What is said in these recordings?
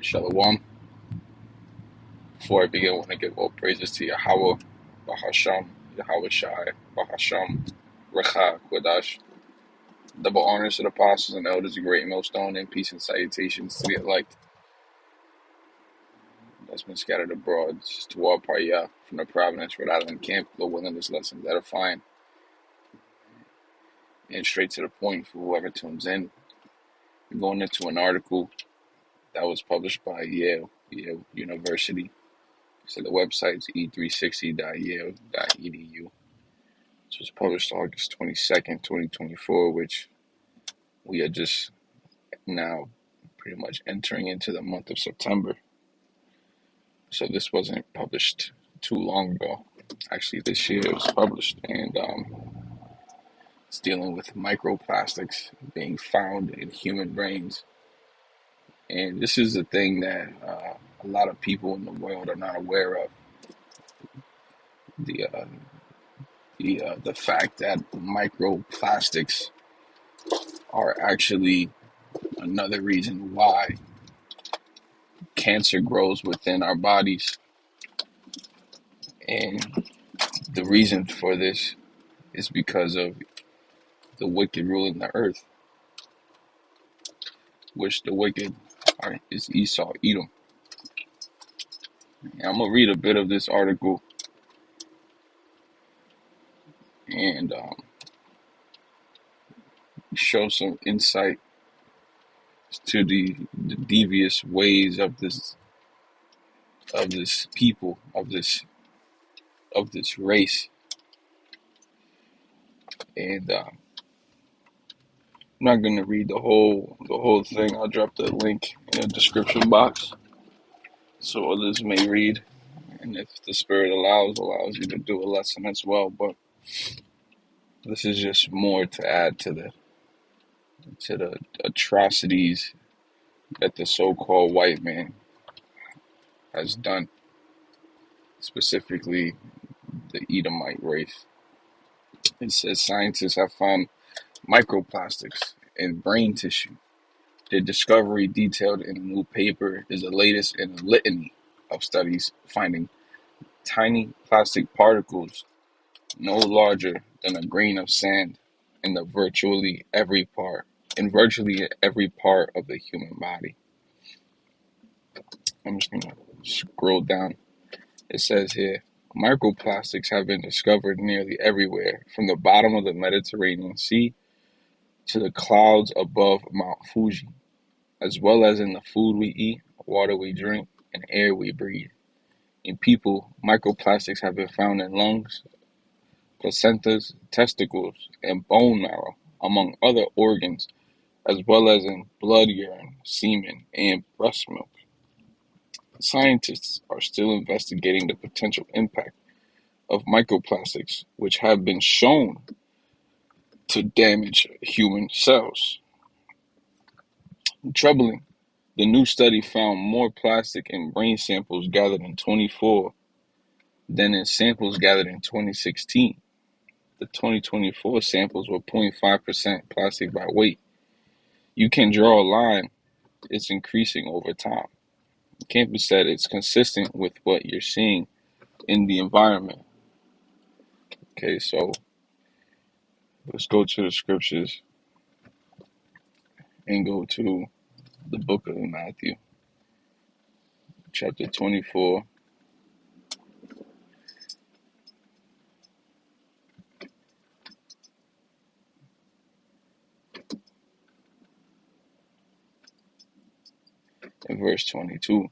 Shalom. Before I begin, I want to give all praises to Yahweh, Bahasham, Yahweh Shai, Bahasham, Recha, Kodash. Double honors to the apostles and elders, a great millstone, and peace and salutations to the elect that's been scattered abroad. This is to all Parya from the Providence, Rhode Island camp. The wilderness lessons edifying and straight to the point for whoever tunes in. We're going into an article that was published by Yale University. So the website's e360.yale.edu. This was published August 22nd, 2024, which we are just now pretty much entering into the month of September. So this wasn't published too long ago. Actually, this year it was published, and it's dealing with microplastics being found in human brains. And this is a thing that a lot of people in the world are not aware of. The fact that microplastics are actually another reason why cancer grows within our bodies. And the reason for this is because of the wicked ruling the earth, which the wicked is Esau, Edom. And I'm going to read a bit of this article and show some insight to the devious ways of this people, of this race. And I'm not going to read the whole thing. I'll drop the link in the description box so others may read, and if the Spirit allows you to do a lesson as well. But this is just more to add to the atrocities that the so-called white man has done, specifically the Edomite race. It says scientists have found microplastics in brain tissue. Their discovery, detailed in a new paper, is the latest in a litany of studies finding tiny plastic particles no larger than a grain of sand in virtually every part of the human body. I'm just gonna scroll down. It says here, microplastics have been discovered nearly everywhere, from the bottom of the Mediterranean Sea to the clouds above Mount Fuji, as well as in the food we eat, water we drink, and air we breathe. In people, microplastics have been found in lungs, placentas, testicles, and bone marrow, among other organs, as well as in blood, urine, semen, and breast milk. Scientists are still investigating the potential impact of microplastics, which have been shown to damage human cells. Troubling, the new study found more plastic in brain samples gathered in 2024 than in samples gathered in 2016. The 2024 samples were 0.5% plastic by weight. You can draw a line. It's increasing over time. Campus said it's consistent with what you're seeing in the environment. Okay, so let's go to the scriptures and go to the book of Matthew, chapter 24. In verse 22.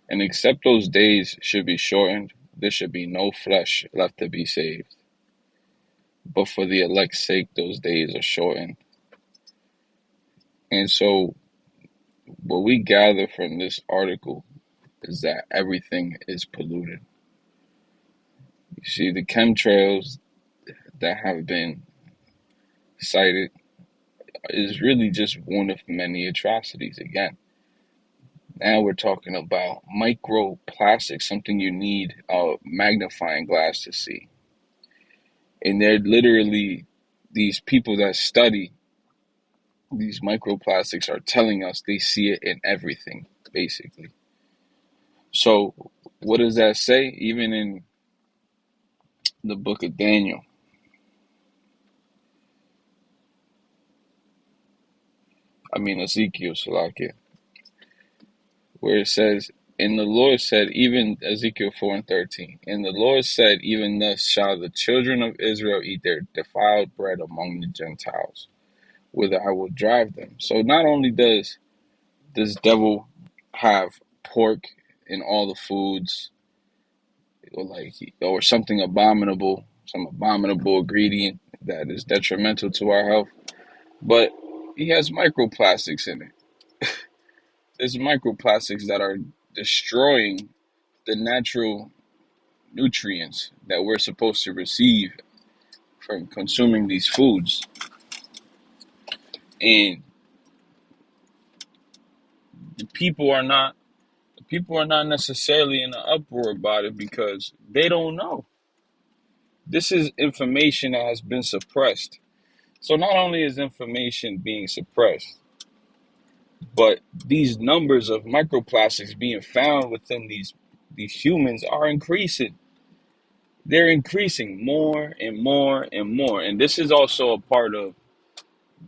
And except those days should be shortened, there should be no flesh left to be saved. But for the elect's sake, those days are shortened. And so, what we gather from this article is that everything is polluted. You see, the chemtrails that have been cited is really just one of many atrocities. Again, now we're talking about microplastics, something you need a magnifying glass to see. And they're literally these people that study These microplastics are telling us they see it in everything, basically. So, what does that say? Even in the book of Daniel, I mean Ezekiel, Salakia, where it says, and the Lord said, even Ezekiel 4 and 13, and the Lord said, even thus shall the children of Israel eat their defiled bread among the Gentiles, whither I will drive them. So not only does this devil have pork in all the foods, or something abominable, some abominable ingredient that is detrimental to our health, but he has microplastics in it. There's microplastics that are destroying the natural nutrients that we're supposed to receive from consuming these foods. And the people are not necessarily in an uproar about it because they don't know. This is information that has been suppressed. So not only is information being suppressed, but these numbers of microplastics being found within these humans are increasing. They're increasing more and more and more. And this is also a part of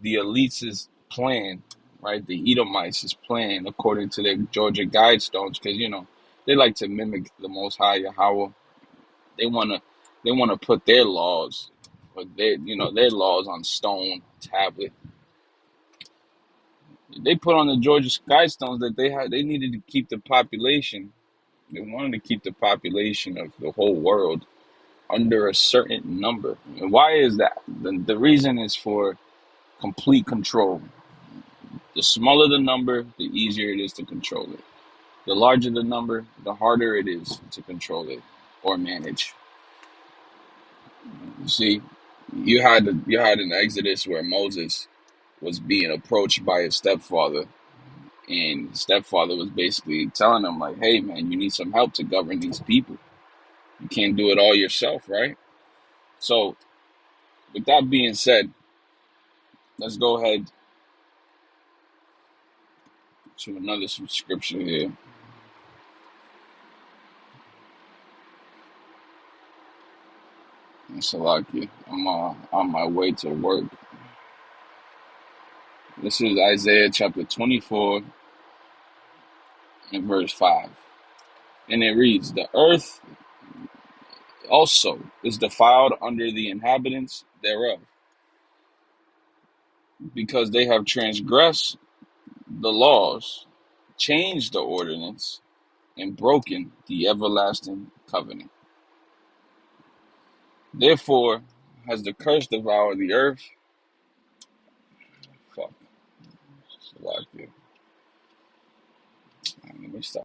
the elites' plan, right? The Edomites' plan, according to their Georgia Guidestones, because they like to mimic the Most High Yahweh. They wanna they wanna put their laws, or their laws on stone tablet. They put on the Georgia Guidestones that they needed to keep the population. They wanted to keep the population of the whole world under a certain number. And why is that? The reason is for complete control. The smaller the number, the easier it is to control it. The larger the number, the harder it is to control it or manage. You see, you had an Exodus where Moses was being approached by his stepfather, and his stepfather was basically telling him like, "Hey, man, you need some help to govern these people. You can't do it all yourself, right?" So, with that being said, let's go ahead to another scripture here. Salaki, I'm on my way to work. This is Isaiah chapter 24 and verse 5. And it reads, the earth also is defiled under the inhabitants thereof, because they have transgressed the laws, changed the ordinance, and broken the everlasting covenant. Therefore has the curse devoured the earth. Fuck. Let me stop.